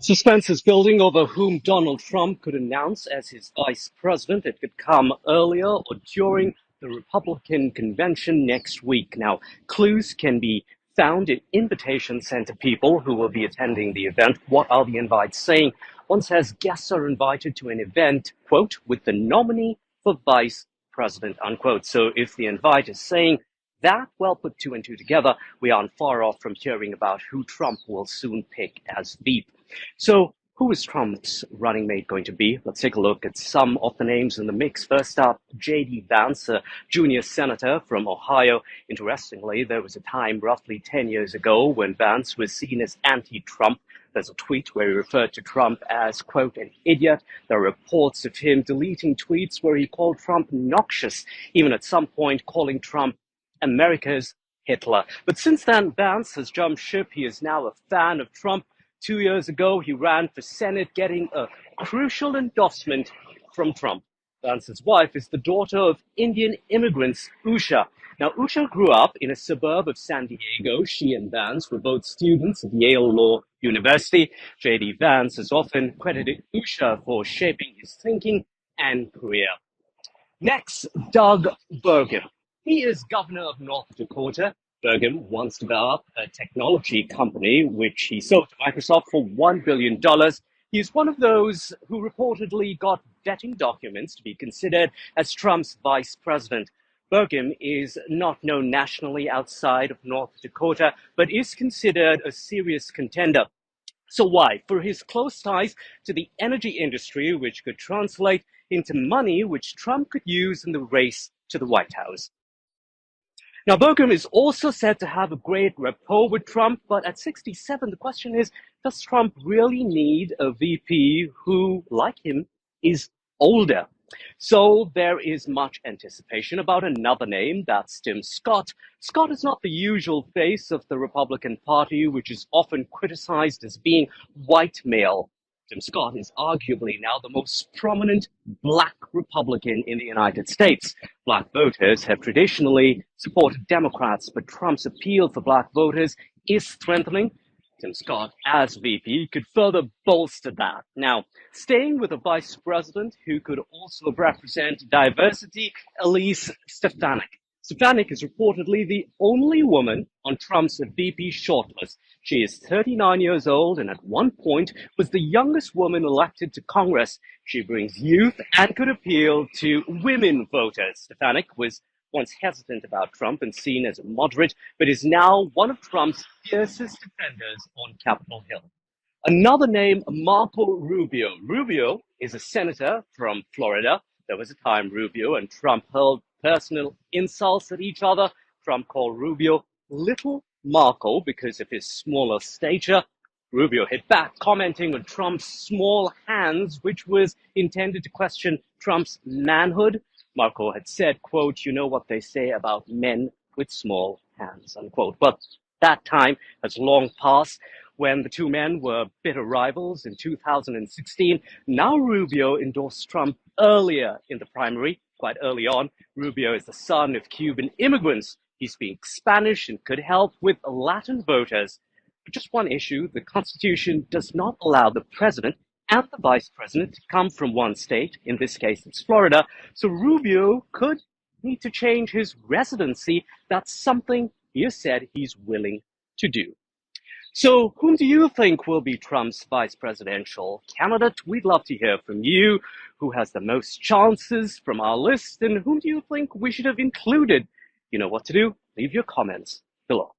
Suspense is building over whom Donald Trump could announce as his vice president. It could come earlier or during the Republican convention next week. Now, clues can be found in invitations sent to people who will be attending the event. What are the invites saying? One says guests are invited to an event, quote, with the nominee for vice president, unquote. So if the invite is saying that, well, put two and two together, we aren't far off from hearing about who Trump will soon pick as VP. So who is Trump's running mate going to be? Let's take a look at some of the names in the mix. First up, J.D. Vance, a junior senator from Ohio. Interestingly, there was a time roughly 10 years ago when Vance was seen as anti-Trump. There's a tweet where he referred to Trump as, quote, an idiot. There are reports of him deleting tweets where he called Trump noxious, even at some point calling Trump America's Hitler. But since then, Vance has jumped ship. He is now a fan of Trump. 2 years ago, he ran for Senate, getting a crucial endorsement from Trump. Vance's wife is the daughter of Indian immigrants, Usha. Now, Usha grew up in a suburb of San Diego. She and Vance were both students at Yale Law University. J.D. Vance has often credited Usha for shaping his thinking and career. Next, Doug Burgum. He is governor of North Dakota. Burgum once developed a technology company which he sold to Microsoft for $1 billion. He's one of those who reportedly got vetting documents to be considered as Trump's vice president. Burgum is not known nationally outside of North Dakota, but is considered a serious contender. So why? For his close ties to the energy industry, which could translate into money which Trump could use in the race to the White House. Now, Burgum is also said to have a great rapport with Trump, but at 67, the question is, does Trump really need a VP who, like him, is older? So there is much anticipation about another name, that's Tim Scott. Scott is not the usual face of the Republican Party, which is often criticized as being white male. Tim Scott is arguably now the most prominent black Republican in the United States. Black voters have traditionally supported Democrats, but Trump's appeal for black voters is strengthening. Tim Scott, as VP, could further bolster that. Now, staying with a vice president who could also represent diversity, Elise Stefanik. Stefanik is reportedly the only woman on Trump's VP shortlist. She is 39 years old and at one point was the youngest woman elected to Congress. She brings youth and could appeal to women voters. Stefanik was once hesitant about Trump and seen as a moderate, but is now one of Trump's fiercest defenders on Capitol Hill. Another name, Marco Rubio. Rubio is a senator from Florida. There was a time Rubio and Trump hurled personal insults at each other. Trump called Rubio Little Marco because of his smaller stature. Rubio hit back, commenting on Trump's small hands, which was intended to question Trump's manhood. Marco had said, quote, you know what they say about men with small hands, unquote. But that time has long passed. When the two men were bitter rivals in 2016, now Rubio endorsed Trump earlier in the primary, quite early on. Rubio is the son of Cuban immigrants. He speaks Spanish and could help with Latin voters. But just one issue, the Constitution does not allow the president and the vice president to come from one state, in this case it's Florida, so Rubio could need to change his residency. That's something he has said he's willing to do. So whom do you think will be Trump's vice presidential candidate? We'd love to hear from you. Who has the most chances from our list, and whom do you think we should have included? You know what to do. Leave your comments below.